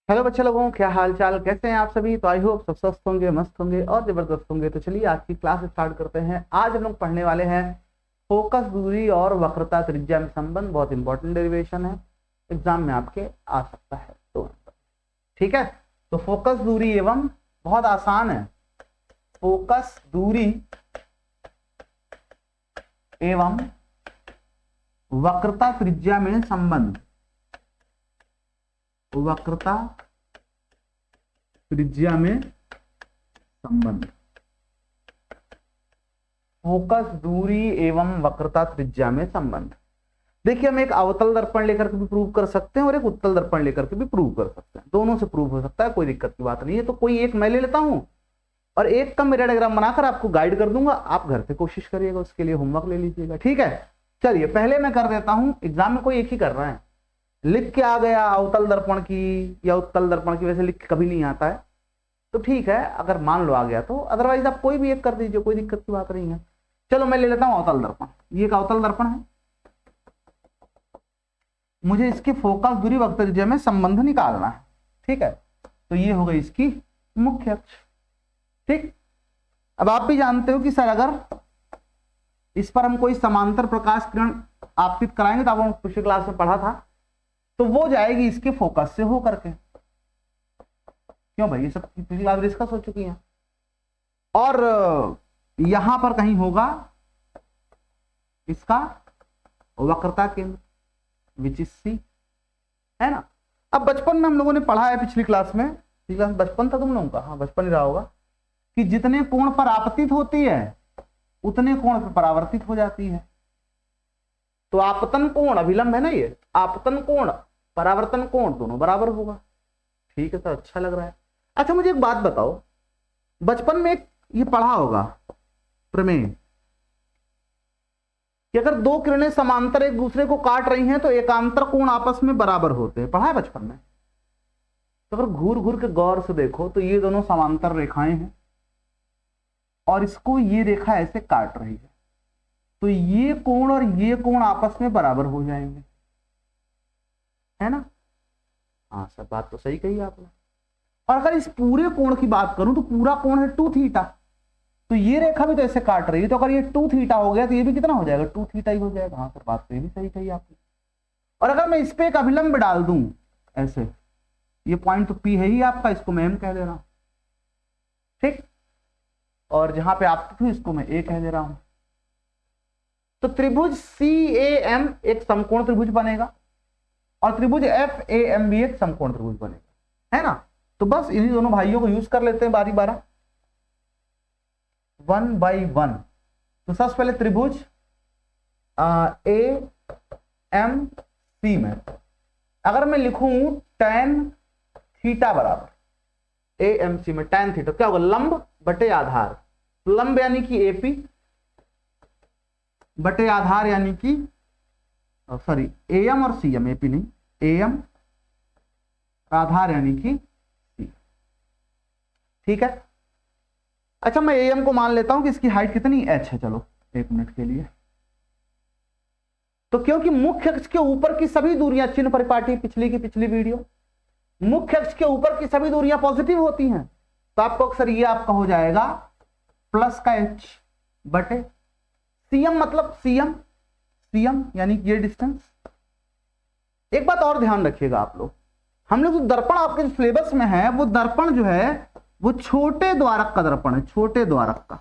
Hello बच्चे लोगों, क्या हाल चाल, कैसे हैं आप सभी। तो आई होप सब स्वस्थ होंगे, मस्त होंगे और जबरदस्त होंगे। तो चलिए आज की क्लास स्टार्ट करते हैं। आज हम लोग पढ़ने वाले हैं फोकस दूरी और वक्रता त्रिज्या में संबंध। बहुत इंपॉर्टेंट डेरिवेशन है, एग्जाम में आपके आ सकता है। तो ठीक है, तो फोकस दूरी एवं, बहुत आसान है, फोकस दूरी एवं वक्रता त्रिज्या में संबंध। वक्रता त्रिज्या में संबंध, फोकस दूरी एवं वक्रता त्रिज्या में संबंध। देखिए, हम एक अवतल दर्पण लेकर के भी प्रूव कर सकते हैं और एक उत्तल दर्पण लेकर के भी प्रूव कर सकते हैं। दोनों से प्रूव हो सकता है, कोई दिक्कत की बात नहीं है। तो कोई एक मैं ले लेता हूं और एक का मेरा डायग्राम बनाकर आपको गाइड कर दूंगा। आप घर पे कोशिश करिएगा, उसके लिए होमवर्क ले लीजिएगा। ठीक है, चलिए पहले मैं कर देता हूं। एग्जाम में कोई एक ही कर रहा है, लिख के आ गया अवतल दर्पण की या उत्तल दर्पण की, वैसे लिख के कभी नहीं आता है। तो ठीक है, अगर मान लो आ गया तो, अदरवाइज आप कोई भी एक कर दीजिए, कोई दिक्कत की बात नहीं है। चलो मैं ले लेता हूं अवतल दर्पण। ये एक अवतल दर्पण है, मुझे इसकी फोकस दूरी वक्रता त्रिज्या में संबंध निकालना है। ठीक है, तो ये हो गई इसकी मुख्य अक्ष। ठीक, अब आप भी जानते हो कि सर अगर इस पर हम कोई समांतर प्रकाश किरण आपतित कराएंगे, तो आप पिछली क्लास में पढ़ा था, तो वो जाएगी इसके फोकस से हो करके। क्यों भाई, ये सब पिछली क्लास डिस्कस हो चुकी है। और यहां पर कहीं होगा इसका वक्रता केंद्र, विच इज सी, है ना। अब बचपन में हम लोगों ने पढ़ा है, पिछली क्लास में, पिछली क्लास बचपन था तुम लोगों का, हाँ बचपन ही रहा होगा, कि जितने कोण पर आपतित होती है उतने कोण पर परावर्तित हो जाती है। तो आपतन कोण, अभिलंब है ना ये, आपतन कोण परावर्तन कोण दोनों बराबर होगा। ठीक है, तो अच्छा लग रहा है। अच्छा मुझे एक बात बताओ, बचपन में एक ये पढ़ा होगा प्रमेय कि अगर दो किरणें समांतर एक दूसरे को काट रही हैं तो एकांतर कोण आपस में बराबर होते हैं, पढ़ा है बचपन में। तो अगर घूर घूर के गौर से देखो तो ये दोनों समांतर रेखाएं हैं और इसको ये रेखा ऐसे काट रही है, तो ये कोण और ये कोण आपस में बराबर हो जाएंगे, है ना। हाँ सर, बात तो सही कही आपने। और अगर इस पूरे कोण की बात करूं तो पूरा कोण है 2 थीटा, तो ये रेखा भी तो ऐसे काट रही है, तो अगर ये 2 थीटा हो गया तो ये भी कितना हो जाएगा, 2 थीटा ही हो जाएगा। हाँ सर, बात तो ये भी सही कही आपने। और अगर मैं इस पे एक अभिलंब डाल दूं ऐसे, ये पॉइंट तो पी है ही आपका, इसको मैं एम कह दे रहा हूं। ठीक, और जहां पे आप थी इसको मैं ए कह दे रहा हूं। तो त्रिभुज सी ए एम एक समकोण त्रिभुज बनेगा और त्रिभुज एफ ए एम भी एक समकोण त्रिभुज बनेगा, है ना। तो बस इन्हीं दोनों भाइयों को यूज कर लेते हैं बारी बारा, 1 by 1। तो सबसे पहले त्रिभुज ए एम सी में अगर मैं लिखूं tan थीटा बराबर ए एम सी में tan थीटा, क्या होगा, लंब बटे आधार। लंब यानी कि एपी बटे आधार यानी कि सॉरी एम और सी एम, एपी नहीं एम, आधार यानी कि सी। ठीक है, अच्छा मैं एम को मान लेता हूं कि इसकी हाइट कितनी h है। चलो एक मिनट के लिए, तो क्योंकि मुख्य अक्ष के ऊपर की सभी दूरियां, चिन्ह परिपाटी पिछली की पिछली वीडियो, मुख्य अक्ष के ऊपर की सभी दूरियां पॉजिटिव होती हैं, तो आपको अक्सर ये आपका हो जाएगा प्लस का h बटे सीएम, मतलब सीएम, सीएम यानी ये डिस्टेंस। एक बात और ध्यान रखिएगा आप लोग, हम लोग जो दर्पण आपके सिलेबस में है, वो दर्पण जो है वो छोटे द्वारक का दर्पण है, छोटे द्वारक का।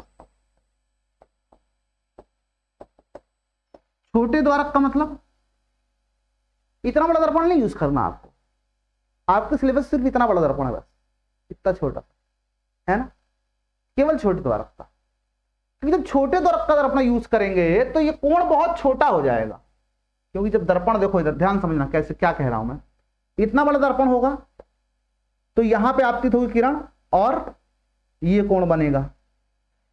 छोटे द्वारक का मतलब इतना बड़ा दर्पण नहीं यूज करना आपको, आपके सिलेबस सिर्फ इतना बड़ा दर्पण है, बस इतना छोटा, है ना, केवल छोटे द्वारक का। क्योंकि जब छोटे द्वारक का दर्पण यूज करेंगे तो ये कोण बहुत छोटा हो जाएगा। क्योंकि जब दर्पण, देखो इधर ध्यान समझना कैसे क्या कह रहा हूं मैं, इतना बड़ा दर्पण होगा तो यहां पे आपतित होगी किरण और ये कोण बनेगा।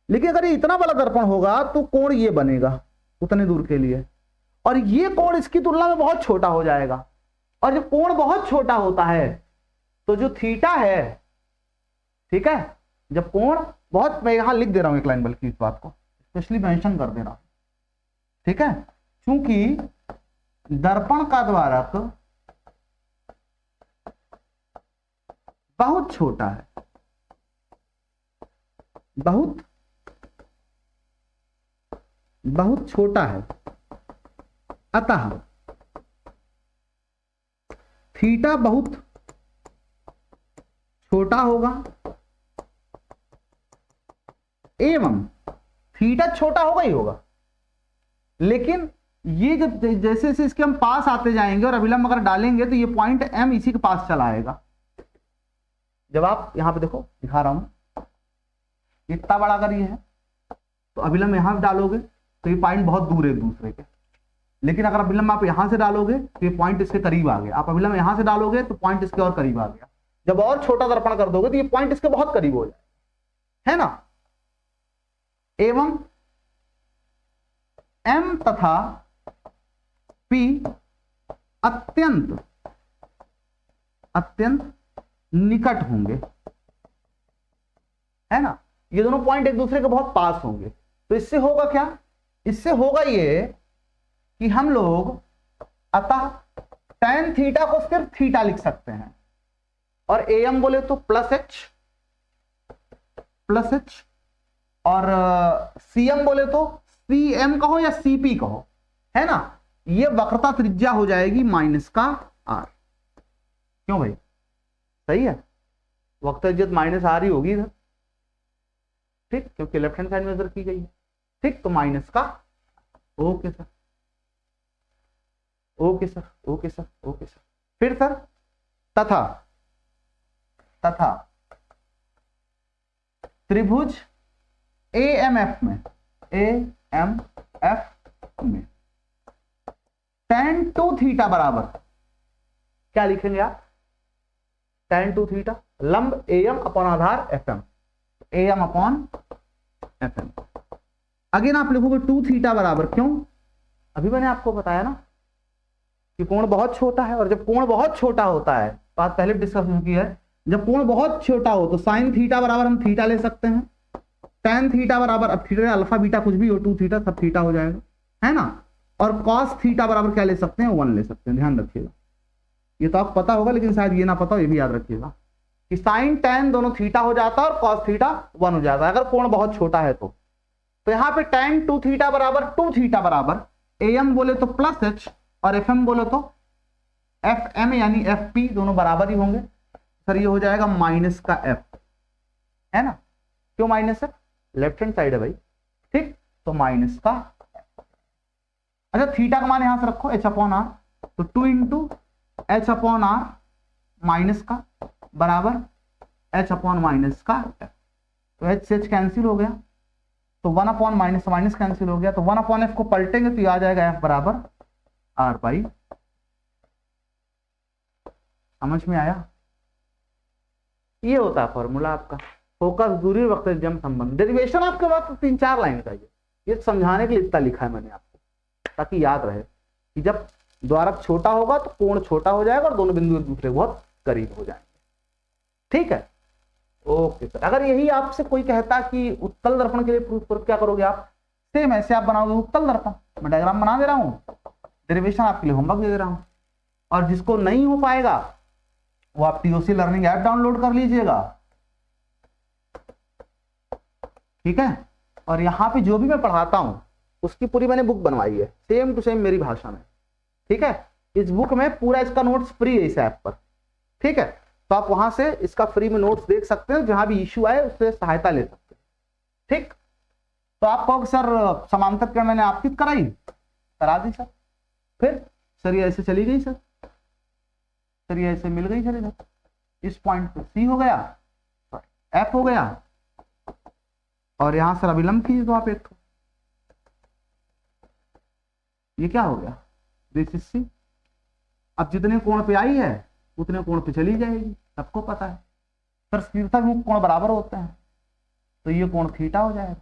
लेकिन अगर ये इतना बड़ा दर्पण होगा तो कोण ये बनेगा उतने दूर के लिए, और ये कोण इसकी तुलना में बहुत छोटा हो जाएगा। और जब कोण बहुत छोटा होता है तो जो थीटा है, ठीक है, जब कोण बहुत, मैं यहां लिख दे रहा हूं एक लाइन, बल्कि इस बात को स्पेशली मेंशन कर दे रहा हूं, ठीक है, क्योंकि दर्पण का द्वारक बहुत छोटा है, बहुत बहुत छोटा है, अतः थीटा बहुत छोटा होगा एवं थीटा छोटा होगा ही होगा, लेकिन ये जब जैसे जैसे इसके हम पास आते जाएंगे और अभिलंब अगर डालेंगे तो ये पॉइंट M इसी के पास चला आएगा। जब आप यहां पे देखो दिखा रहा हूं, इतना बड़ा अगर ये है तो अभिलंब यहां डालोगे तो ये पॉइंट बहुत दूर है एक दूसरे के, लेकिन अगर अभिलंब आप यहां से डालोगे तो ये पॉइंट इसके करीब आ गया, आप अभिलंब यहां से डालोगे तो पॉइंट इसके और करीब आ गया, जब और छोटा दर्पण कर दोगे तो ये पॉइंट इसके बहुत करीब हो जाए, है ना। एवं M तथा P अत्यंत अत्यंत निकट होंगे, है ना, ये दोनों पॉइंट एक दूसरे के बहुत पास होंगे। तो इससे होगा क्या, इससे होगा ये कि हम लोग अतः tan थीटा को सिर्फ थीटा लिख सकते हैं, और AM बोले तो प्लस एच, और CM बोले तो CM कहो या CP कहो, है ना। ये वक्रता त्रिज्या हो जाएगी माइनस का R। क्यों भाई, सही है, वक्रता त्रिज्या माइनस R ही होगी इधर, ठीक, क्योंकि लेफ्ट हैंड साइड मेजर की गई है, ठीक, तो माइनस का। Okay sir, okay sir, okay sir, okay sir. फिर सर तथा तथा त्रिभुज AMF में tan 2 थीटा बराबर क्या लिखेंगे आप, tan 2 थीटा लंब AM upon Aadhaar FM, AM upon FM। Again आप लिखोगे 2 थीटा बराबर, क्यों, अभी मैंने आपको बताया ना कि कोण बहुत छोटा है, और जब कोण बहुत छोटा होता है, बात पहले डिस्कस की है, जब कोण बहुत छोटा हो तो साइन थीटा बराबर हम थीटा ले सकते हैं, tan थीटा बराबर, अब थीटा अल्फा बीटा कुछ भी हो, 2 थीटा सब थीटा हो जाएगा, है ना, और cos थीटा बराबर क्या ले सकते हैं, 1 ले सकते हैं। ध्यान रखिएगा, ये तो आपको पता होगा, लेकिन शायद ये ना पता हो, ये भी याद रखिएगा कि साइन tan दोनों थीटा हो जाता है और cos थीटा 1 हो जाता है अगर कोण बहुत छोटा है तो। यहाँ पे tan 2 थीटा बराबर 2 थीटा बराबर AM बोले तो प्लस H और FM बोले तो FM यानी FP, दोनों बराबर ही होंगे सर, ये हो जाएगा माइनस का F, है ना। क्यों माइनस है, लेफ्ट हैंड साइड है भाई, ठीक, तो माइनस का। अच्छा थीटा का मान यहां से रखो H अपॉन R, तो 2 into H upon R minus का बराबर H अपॉन माइनस का F, तो H से H कैंसिल हो गया, तो 1 अपॉन माइनस माइनस कैंसिल हो गया, तो 1 अपॉन F को पलटेंगे तो ये आ जाएगा F बराबर R बाई। समझ में आया, ये होता है फॉर्मूला आपका, फोकस दूरी वक्र जम संबंध। डेरिवेशन आपके पास 3-4 लाइन का ये समझाने के लिए इतना लिखा है मैंने आपको, ताकि याद रहे कि जब द्वारक छोटा होगा तो कोण छोटा हो जाएगा और दोनों बिंदु एक दूसरे के बहुत करीब हो जाएंगे, ठीक है। ओके सर, अगर यही आपसे कोई कहता कि उत्तल दर्पण के लिए प्रूफ क्या करोगे आप, सेम ऐसे आप बनाओगे उत्तल दर्पण, मैं डायग्राम बना दे रहा हूँ, डेरिवेशन आपके लिए होमवर्क दे रहा हूँ, और जिसको नहीं हो पाएगा वो आप TOC लर्निंग ऐप डाउनलोड कर लीजिएगा, ठीक है। और यहाँ पे जो भी मैं पढ़ाता हूँ उसकी पूरी मैंने बुक बनवाई है, सेम टू सेम मेरी भाषा में, ठीक है। इस बुक में पूरा इसका नोट्स फ्री है इस ऐप पर, ठीक है, तो आप वहां से इसका फ्री में नोट्स देख सकते हैं, जहां भी इश्यू आए उससे सहायता ले सकते हैं, ठीक। तो आप कहोगे सर समांतर किरण मैंने आपकी कराई, करा दी सर, फिर सर ये ऐसे चली गई सर, ये ऐसे मिल गई सर, इधर इस पॉइंट पे C हो गया, F हो गया, और यहां सर अभिलंब कीजिए तो आप एक, ये क्या हो गया, दिस इज C। अब जितने कोण पे आई है उतने कोण पे चली जाएगी, सबको पता है सर शीर्षक मुख कोण बराबर होते हैं, तो ये कोण थीटा हो जाएगा,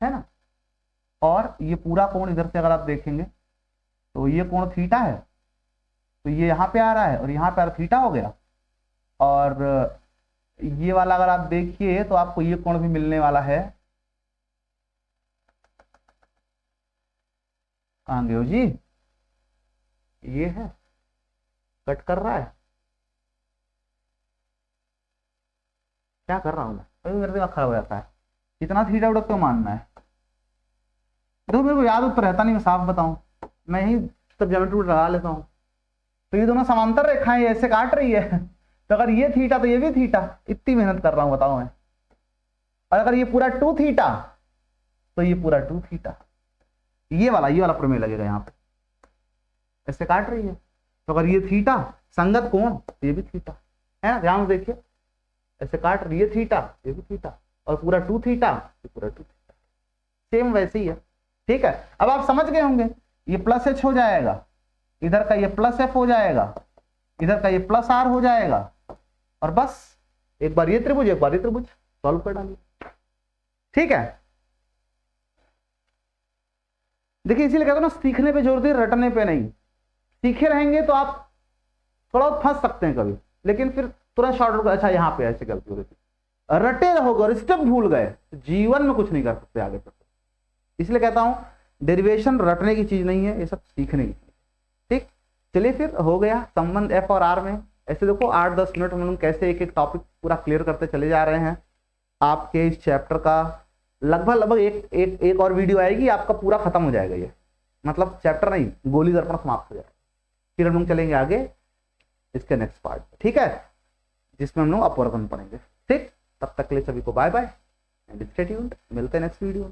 है ना। और ये पूरा कोण इधर से अगर आप देखेंगे तो ये कोण थीटा है, तो ये यहाँ पे आ रहा है और यहाँ पे थीटा हो गया, और ये वाला अगर आप देखिए तो आपको ये कोण भी मिलने वाला है, कहाँ गए हो जी, ये है, कट कर रहा है, क्या कर रहा हूँ मैं, अभी मेरे दिमाग खराब हो जाता है, इतना थीटा उड़ा क्यों मानना है। देखो मेरे को याद उत्तर रहता नहीं, मैं साफ बताऊं, मैं ही तब ज्योमेट्री लगा लेता हूँ। तो ये दोनों समांतर रेखाएं ऐसे काट रही है, तो अगर ये थीटा तो ये भी थीटा, इतनी मेहनत कर रहा हूँ बताओ मैं। और अगर ये पूरा 2 थीटा तो ये पूरा 2 थीटा, ये वाला प्रमेय लगेगा यहाँ पे, ऐसे काट रही है। तो अगर ये थीटा संगत कोण तो ये भी थीटा है ना, ध्यान से देखिए, ऐसे काट रही है थीटा, ये भी थीटा, और पूरा 2 थीटा, ये पूरा 2 थीटा, सेम वैसे ही है। ठीक है, अब आप समझ गए होंगे, ये प्लस एच हो जाएगा, इधर का ये प्लस एफ हो जाएगा, इधर का ये प्लस आर हो जाएगा, और बस एक बार ये त्रिभुज एक बार ये त्रिभुज सॉल्व कर डालिए। ठीक है, देखिए इसीलिए कहता हूं ना, सीखने पे जोर दिए, रटने पे नहीं। सीखे रहेंगे तो आप थोड़ा फंस सकते हैं कभी, लेकिन फिर तुरंत शॉर्ट, अच्छा यहाँ पे ऐसे गलती हो रही थी, रटे रहोगे और स्टेप भूल गए तो जीवन में कुछ नहीं कर सकते आगे तक। इसलिए कहता हूं डेरिवेशन रटने की चीज नहीं है, ये सब सीखने की। ठीक, चलिए फिर हो गया संबंध एफ और आर में। ऐसे देखो 8-10 मिनट हम लोग कैसे एक एक टॉपिक पूरा क्लियर करते चले जा रहे हैं। आपके इस चैप्टर का लगभग एक और वीडियो आएगी, आपका पूरा खत्म हो जाएगा ये, मतलब चैप्टर नहीं, गोली दर्पण समाप्त हो जाएगा। फिर हम लोग चलेंगे आगे इसके नेक्स्ट पार्ट, ठीक है, जिसमें हम लोग अपवर्तन पढ़ेंगे। ठीक, तब तक के लिए सभी को bye bye and stay tuned, मिलते हैं नेक्स्ट वीडियो।